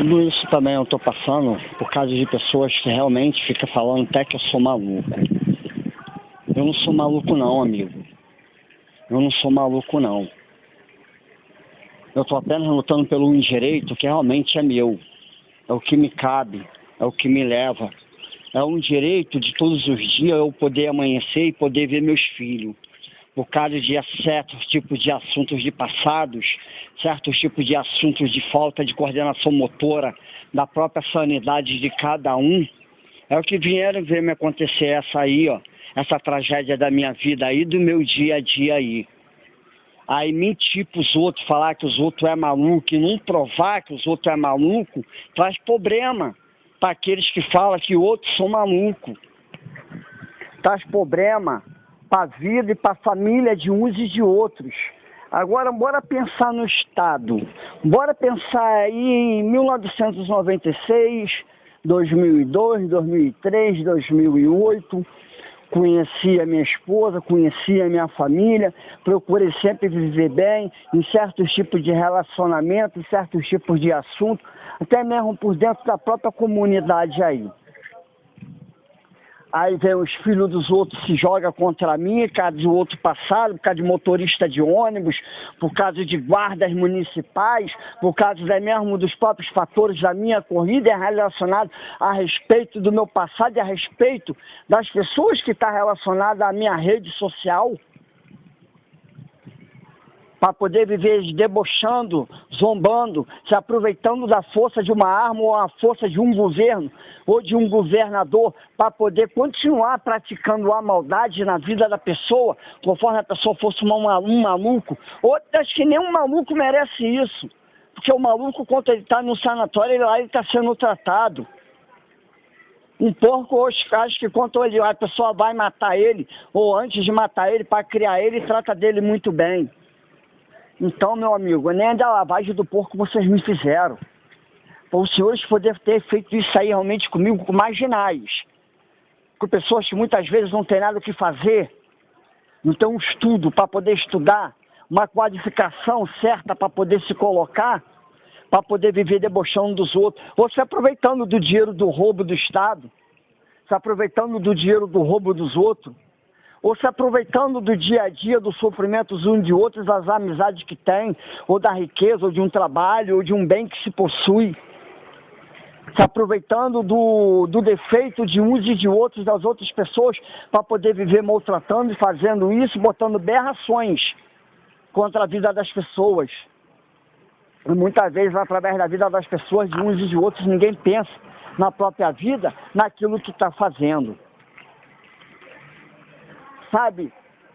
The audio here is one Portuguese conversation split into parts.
Tudo isso também eu tô passando por causa de pessoas que realmente ficam falando até que eu sou maluco. Eu não sou maluco não, amigo. Eu não sou maluco não. Eu tô apenas lutando pelo direito que realmente é meu. É o que me cabe, é o que me leva. É um direito de todos os dias eu poder amanhecer e poder ver meus filhos. Por causa de certos tipos de assuntos de passados, certos tipos de assuntos de falta de coordenação motora, da própria sanidade de cada um, é o que vieram ver me acontecer essa aí, ó, essa tragédia da minha vida aí, do meu dia a dia aí. Aí mentir pros outros, falar que os outros é maluco e não provar que os outros é maluco, traz problema para aqueles que falam que outros são malucos. Traz problema para a vida e para a família de uns e de outros. Agora, bora pensar no Estado. Bora pensar aí em 1996, 2002, 2003, 2008. Conheci a minha esposa, conheci a minha família, procurei sempre viver bem em certos tipos de relacionamento, em certos tipos de assunto, até mesmo por dentro da própria comunidade aí. Aí vem os filhos dos outros se jogam contra mim, por causa de outro passado, por causa de motorista de ônibus, por causa de guardas municipais, por causa mesmo dos próprios fatores da minha corrida, é relacionado a respeito do meu passado e a respeito das pessoas que estão relacionadas à minha rede social, para poder viver debochando, zombando, se aproveitando da força de uma arma ou a força de um governo ou de um governador para poder continuar praticando a maldade na vida da pessoa, conforme a pessoa fosse um maluco. Outras que nem um maluco merece isso, porque o maluco, quando ele está no sanatório, ele está sendo tratado. Um porco, hoje, acho que quando a pessoa vai matar ele, ou antes de matar ele, para criar ele, trata dele muito bem. Então, meu amigo, nem da lavagem do porco vocês me fizeram. Para os senhores poderem ter feito isso aí realmente comigo, com marginais. Com pessoas que muitas vezes não têm nada o que fazer, não tem um estudo para poder estudar, uma qualificação certa para poder se colocar, para poder viver debochando dos outros, ou se aproveitando do dinheiro do roubo do Estado, se aproveitando do dinheiro do roubo dos outros, ou se aproveitando do dia a dia, dos sofrimentos uns de outros, das amizades que tem, ou da riqueza, ou de um trabalho, ou de um bem que se possui. Se aproveitando do defeito de uns e de outros, das outras pessoas, para poder viver maltratando e fazendo isso, botando berrações contra a vida das pessoas. E muitas vezes, através da vida das pessoas, de uns e de outros, ninguém pensa na própria vida, naquilo que está fazendo. Sabe,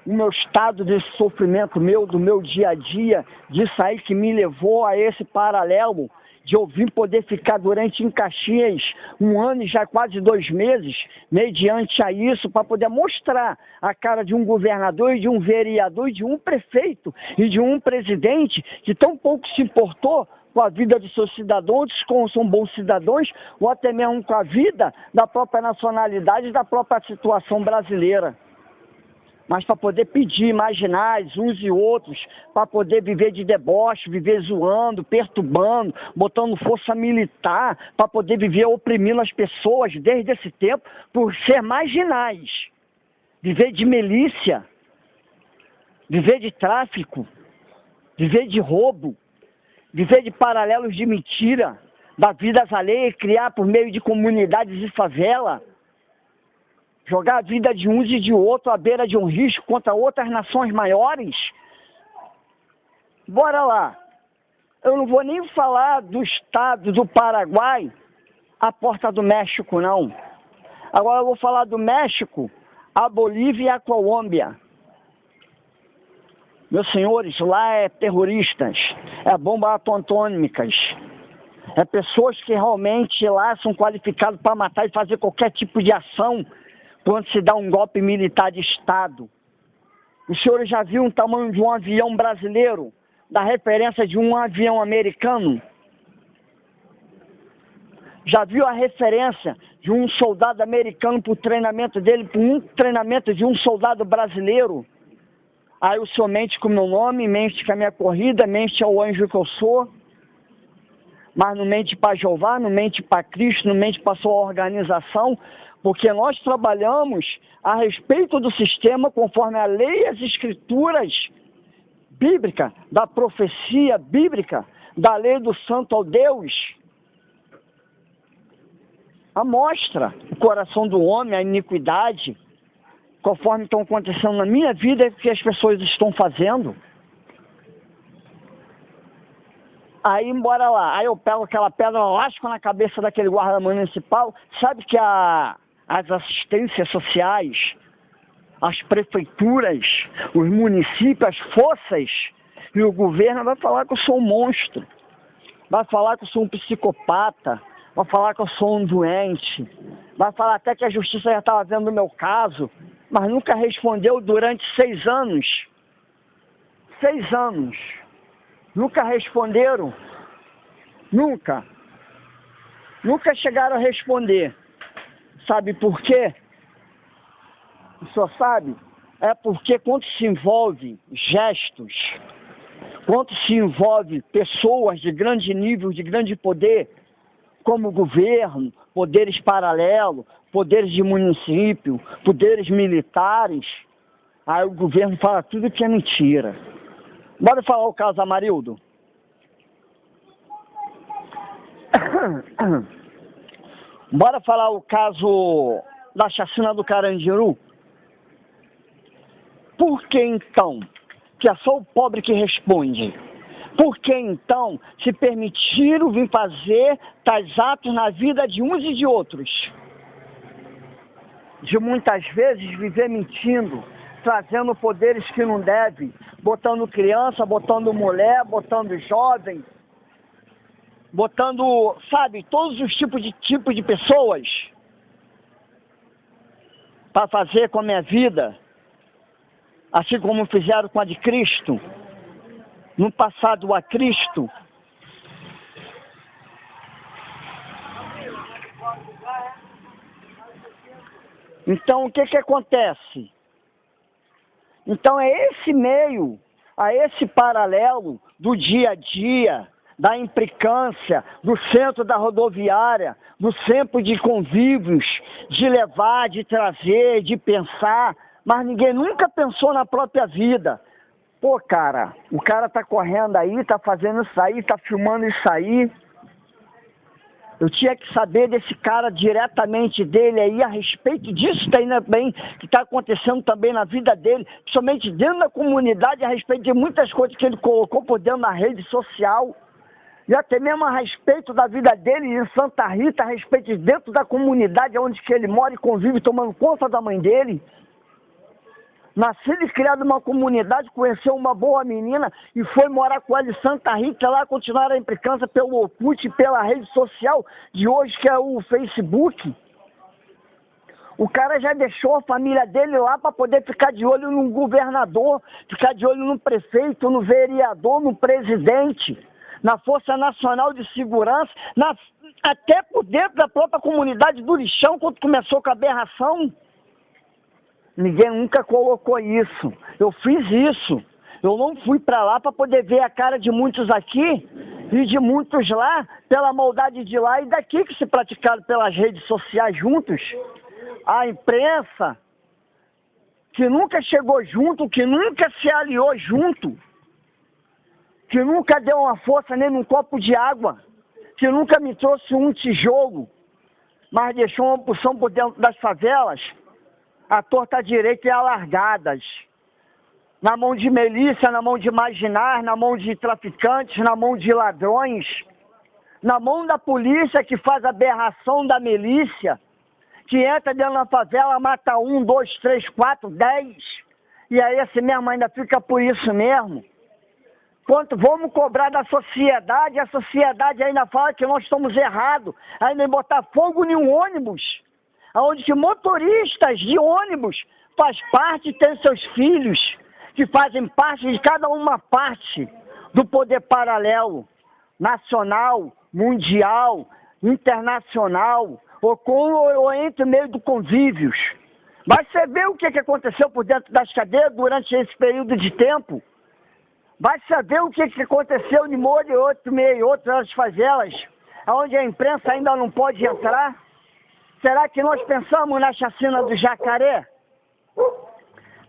o meu estado desse sofrimento meu, do meu dia a dia, disso aí que me levou a esse paralelo de eu vir poder ficar durante em Caxias 1 ano e já quase 2 meses, mediante a isso, para poder mostrar a cara de um governador e de um vereador e de um prefeito e de um presidente que tão pouco se importou com a vida dos seus cidadãos, como são bons cidadãos, ou até mesmo com a vida da própria nacionalidade e da própria situação brasileira. Mas para poder pedir marginais uns e outros, para poder viver de deboche, viver zoando, perturbando, botando força militar, para poder viver oprimindo as pessoas desde esse tempo, por ser marginais. Viver de milícia, viver de tráfico, viver de roubo, viver de paralelos de mentira, da vida alheia, criar por meio de comunidades e favela. Jogar a vida de uns e de outros à beira de um risco contra outras nações maiores? Bora lá. Eu não vou nem falar do estado do Paraguai, à porta do México, não. Agora eu vou falar do México, a Bolívia e a Colômbia. Meus senhores, lá é terroristas, é bombas atômicas. É pessoas que realmente lá são qualificadas para matar e fazer qualquer tipo de ação quando se dá um golpe militar de Estado. Os senhores já viram o tamanho de um avião brasileiro, da referência de um avião americano? Já viu a referência de um soldado americano para o treinamento dele, para um treinamento de um soldado brasileiro? Aí o senhor mente com o meu nome, mente com a minha corrida, mente ao anjo que eu sou. mas não mente para Jeová, não mente para Cristo, não mente para sua organização, porque nós trabalhamos a respeito do sistema conforme a lei e as escrituras bíblicas, da profecia bíblica, da lei do santo ao Deus. Amostra o coração do homem, a iniquidade, conforme estão acontecendo na minha vida e o que as pessoas estão fazendo. Aí, bora lá. Aí eu pego aquela pedra, lasco na cabeça daquele guarda municipal. Sabe que as assistências sociais, as prefeituras, os municípios, as forças e o governo vai falar que eu sou um monstro. Vai falar que eu sou um psicopata. Vai falar que eu sou um doente. Vai falar até que a justiça já estava vendo o meu caso. Mas nunca respondeu durante 6 anos. 6 anos. Nunca responderam. Nunca. Nunca chegaram a responder. Sabe por quê? O senhor sabe? É porque quando se envolve gestos, quando se envolve pessoas de grande nível, de grande poder, como governo, poderes paralelos, poderes de município, poderes militares, aí o governo fala tudo que é mentira. Bora falar o caso Amarildo? Bora falar o caso da chacina do Carandiru? Por que então que é só o pobre que responde? Por que então se permitiram vir fazer tais atos na vida de uns e de outros? De muitas vezes viver mentindo, trazendo poderes que não devem, botando criança, botando mulher, botando jovem, botando, sabe, todos os tipos de pessoas para fazer com a minha vida, assim como fizeram com a de Cristo, no passado a Cristo. Então o que acontece? Então é esse meio, a esse paralelo do dia a dia, da implicância, do centro da rodoviária, do centro de convívios, de levar, de trazer, de pensar, mas ninguém nunca pensou na própria vida. Pô, cara, o cara tá correndo aí, tá fazendo isso aí, tá filmando isso aí. Eu tinha que saber desse cara diretamente dele aí, a respeito disso também, que está acontecendo também na vida dele, principalmente dentro da comunidade, a respeito de muitas coisas que ele colocou por dentro da rede social. E até mesmo a respeito da vida dele em Santa Rita, a respeito de dentro da comunidade onde que ele mora e convive, tomando conta da mãe dele. Nascido e criado numa comunidade, conheceu uma boa menina e foi morar com ela em Santa Rita, lá continuar a implicância pelo Orkut e pela rede social de hoje, que é o Facebook. O cara já deixou a família dele lá para poder ficar de olho no governador, ficar de olho no prefeito, no vereador, no presidente, na Força Nacional de Segurança, até por dentro da própria comunidade do Lixão, quando começou com a aberração. Ninguém nunca colocou isso. Eu fiz isso. Eu não fui para lá para poder ver a cara de muitos aqui e de muitos lá, pela maldade de lá e daqui que se praticaram pelas redes sociais juntos. A imprensa, que nunca chegou junto, que nunca se aliou junto, que nunca deu uma força nem num copo de água, que nunca me trouxe um tijolo, mas deixou uma porção por dentro das favelas, a torta direita e alargadas, na mão de milícia, na mão de marginais, na mão de traficantes, na mão de ladrões, na mão da polícia que faz a aberração da milícia, que entra dentro da favela, mata 1, 2, 3, 4, 10, e aí esse mesmo ainda fica por isso mesmo. Quanto vamos cobrar da sociedade, a sociedade ainda fala que nós estamos errados, ainda em botar fogo em um ônibus, onde que motoristas de ônibus faz parte, tem seus filhos, que fazem parte de cada uma parte do poder paralelo, nacional, mundial, internacional, ou entre meio do convívios. Mas você vê o que aconteceu por dentro das cadeias durante esse período de tempo? Vai saber o que aconteceu de Moura e outras favelas, onde a imprensa ainda não pode entrar? Será que nós pensamos na chacina do Jacaré?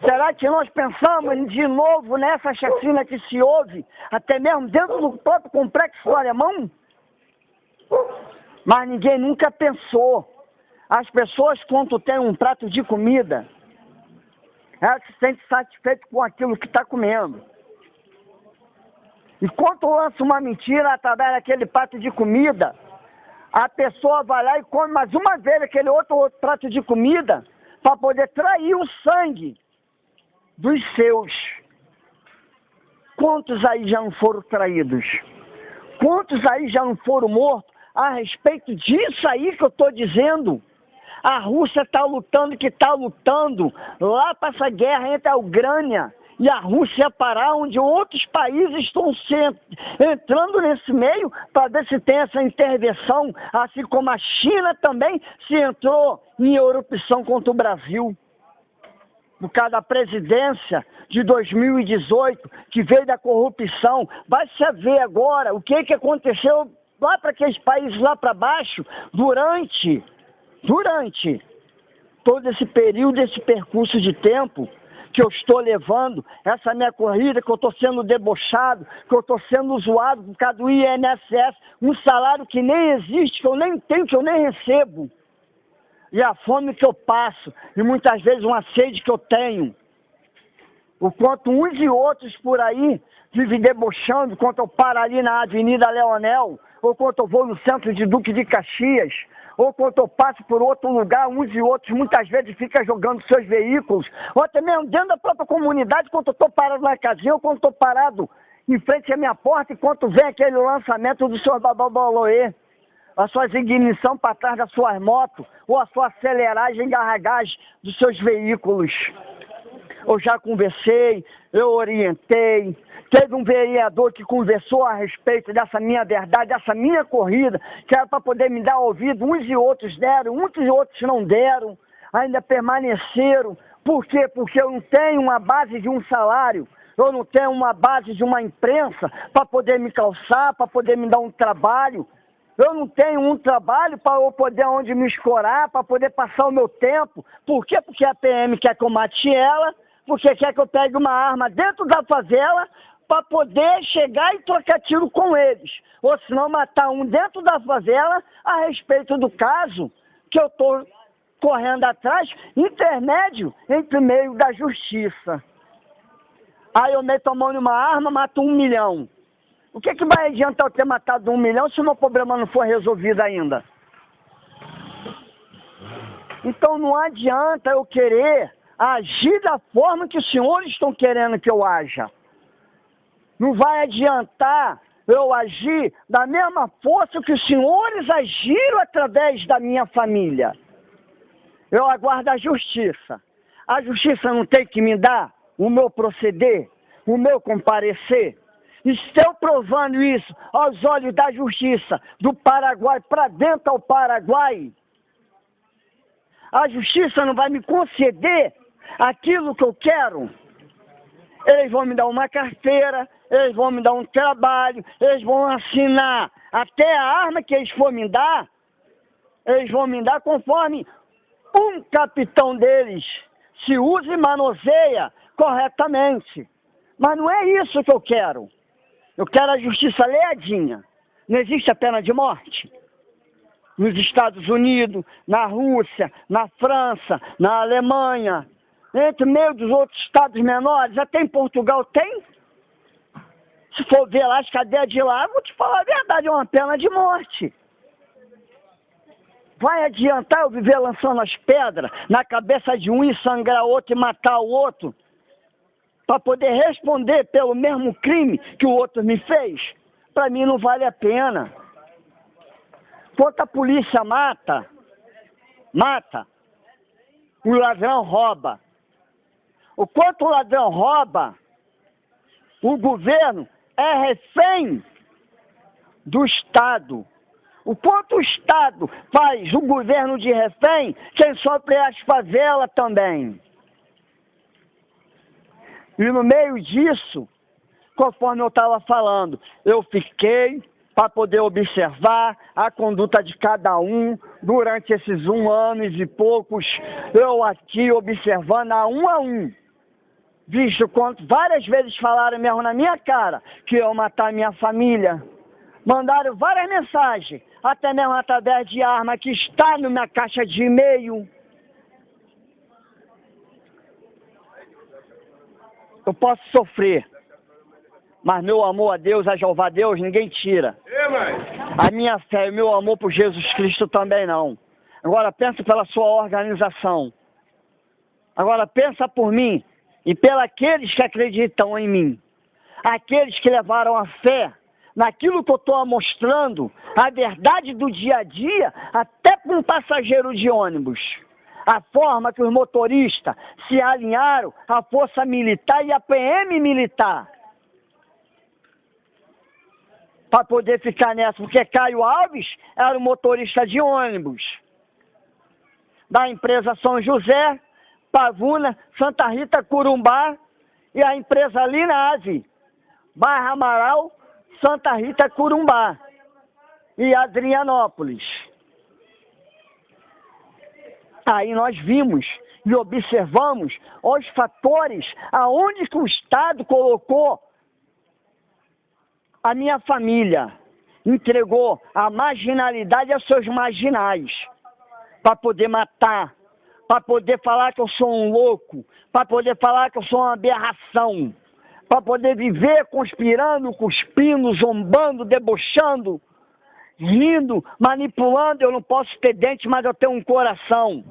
Será que nós pensamos de novo nessa chacina que se houve, até mesmo dentro do próprio complexo do Alemão? Mas ninguém nunca pensou. As pessoas, quando têm um prato de comida, elas se sentem satisfeitas com aquilo que está comendo. E quando lança uma mentira através daquele prato de comida, a pessoa vai lá e come mais uma vez aquele outro prato de comida para poder trair o sangue dos seus. Quantos aí já não foram traídos? Quantos aí já não foram mortos a respeito disso aí que eu estou dizendo? A Rússia está lutando lá para essa guerra entre a Ucrânia e a Rússia parar, onde outros países estão entrando nesse meio para ver se tem essa intervenção, assim como a China também se entrou em erupção contra o Brasil. Por causa da presidência de 2018, que veio da corrupção. Vai se ver agora o que aconteceu lá para aqueles países lá para baixo, durante todo esse período, esse percurso de tempo que eu estou levando, essa minha corrida, que eu estou sendo debochado, que eu estou sendo zoado por causa do INSS, um salário que nem existe, que eu nem tenho, que eu nem recebo. E a fome que eu passo, e muitas vezes uma sede que eu tenho. O quanto uns e outros por aí vivem debochando, quando eu paro ali na Avenida Leonel, ou quando eu vou no centro de Duque de Caxias, ou quando eu passo por outro lugar, uns e outros muitas vezes ficam jogando seus veículos, ou até mesmo dentro da própria comunidade, quando eu estou parado na casinha, ou quando estou parado em frente à minha porta, enquanto vem aquele lançamento do Sr. Babaloloê, a sua ignição para trás das suas motos, ou a sua aceleragem e garragagem dos seus veículos. Eu já conversei, eu orientei, teve um vereador que conversou a respeito dessa minha verdade, dessa minha corrida, que era para poder me dar ouvido, uns e outros deram, muitos e outros não deram, ainda permaneceram. Por quê? Porque eu não tenho uma base de um salário, eu não tenho uma base de uma imprensa para poder me calçar, para poder me dar um trabalho. Eu não tenho um trabalho para eu poder onde me escorar, para poder passar o meu tempo. Por quê? Porque a PM quer que eu mate ela, porque quer que eu pegue uma arma dentro da favela para poder chegar e trocar tiro com eles. Ou se não, matar um dentro da favela a respeito do caso que eu estou correndo atrás, intermédio entre meio da justiça. Aí eu meto a mão numa arma, mato 1 milhão. O que vai adiantar eu ter matado 1 milhão se o meu problema não for resolvido ainda? Então não adianta eu querer agir da forma que os senhores estão querendo que eu haja. Não vai adiantar eu agir da mesma força que os senhores agiram através da minha família. Eu aguardo a justiça. A justiça não tem que me dar o meu proceder, o meu comparecer. Estou provando isso aos olhos da justiça do Paraguai para dentro ao Paraguai. A justiça não vai me conceder aquilo que eu quero. Eles vão me dar uma carteira, eles vão me dar um trabalho, eles vão assinar até a arma que eles for me dar, eles vão me dar conforme um capitão deles se usa e manuseia corretamente. Mas não é isso que eu quero. Eu quero a justiça leadinha. Não existe a pena de morte. Nos Estados Unidos, na Rússia, na França, na Alemanha, entre meio dos outros estados menores, até em Portugal tem. Se for ver lá as cadeias de lá, eu vou te falar a verdade, é uma pena de morte. Vai adiantar eu viver lançando as pedras na cabeça de um e sangrar outro e matar o outro? Para poder responder pelo mesmo crime que o outro me fez? Para mim não vale a pena. Quando a polícia mata, o ladrão rouba. O quanto o ladrão rouba, o governo é refém do Estado. O quanto o Estado faz o governo de refém, quem sofre é as favelas também. E no meio disso, conforme eu estava falando. Eu fiquei para poder observar a conduta de cada um durante esses 1 ano e poucos, eu aqui observando a um, visto quanto várias vezes falaram mesmo na minha cara que iam matar minha família, mandaram várias mensagens, até mesmo através de arma que está na minha caixa de e-mail. Eu posso sofrer, mas meu amor a Deus, a Jeová Deus, ninguém tira. A minha fé e o meu amor por Jesus Cristo também não. Agora pensa pela sua organização. Agora pensa por mim e pelos que acreditam em mim. Aqueles que levaram a fé naquilo que eu estou mostrando, a verdade do dia a dia, até para um passageiro de ônibus. A forma que os motoristas se alinharam à Força Militar e à PM Militar. Para poder ficar nessa, porque Caio Alves era o motorista de ônibus da empresa São José, Pavuna, Santa Rita, Corumbá e a empresa Linase, Barra Amaral, Santa Rita, Corumbá e Adrianópolis. Aí nós vimos e observamos os fatores aonde que o Estado colocou a minha família, entregou a marginalidade aos seus marginais, para poder matar, para poder falar que eu sou um louco, para poder falar que eu sou uma aberração, para poder viver conspirando, cuspindo, zombando, debochando, rindo, manipulando. Eu não posso ter dente, mas eu tenho um coração.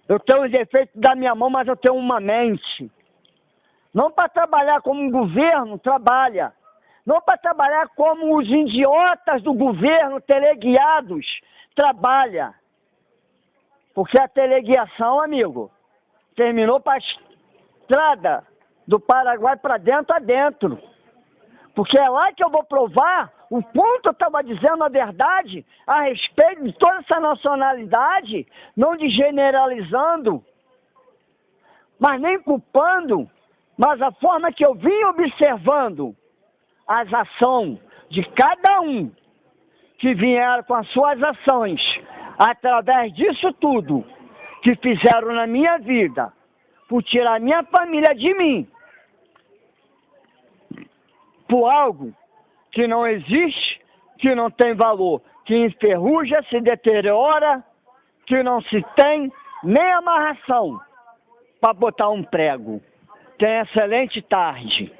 Eu tenho os defeitos da minha mão, mas eu tenho uma mente. Não para trabalhar como um governo trabalha. Não para trabalhar como os idiotas do governo teleguiados trabalham. Porque a teleguiação, amigo, terminou para a estrada do Paraguai para dentro a dentro. Porque é lá que eu vou provar o quanto eu estava dizendo a verdade a respeito de toda essa nacionalidade, não de generalizando, mas nem culpando, mas a forma que eu vim observando as ações de cada um que vieram com as suas ações, através disso tudo que fizeram na minha vida, por tirar minha família de mim, por algo que não existe, que não tem valor, que enferruja, se deteriora, que não se tem nem amarração para botar um prego. Tenha excelente tarde.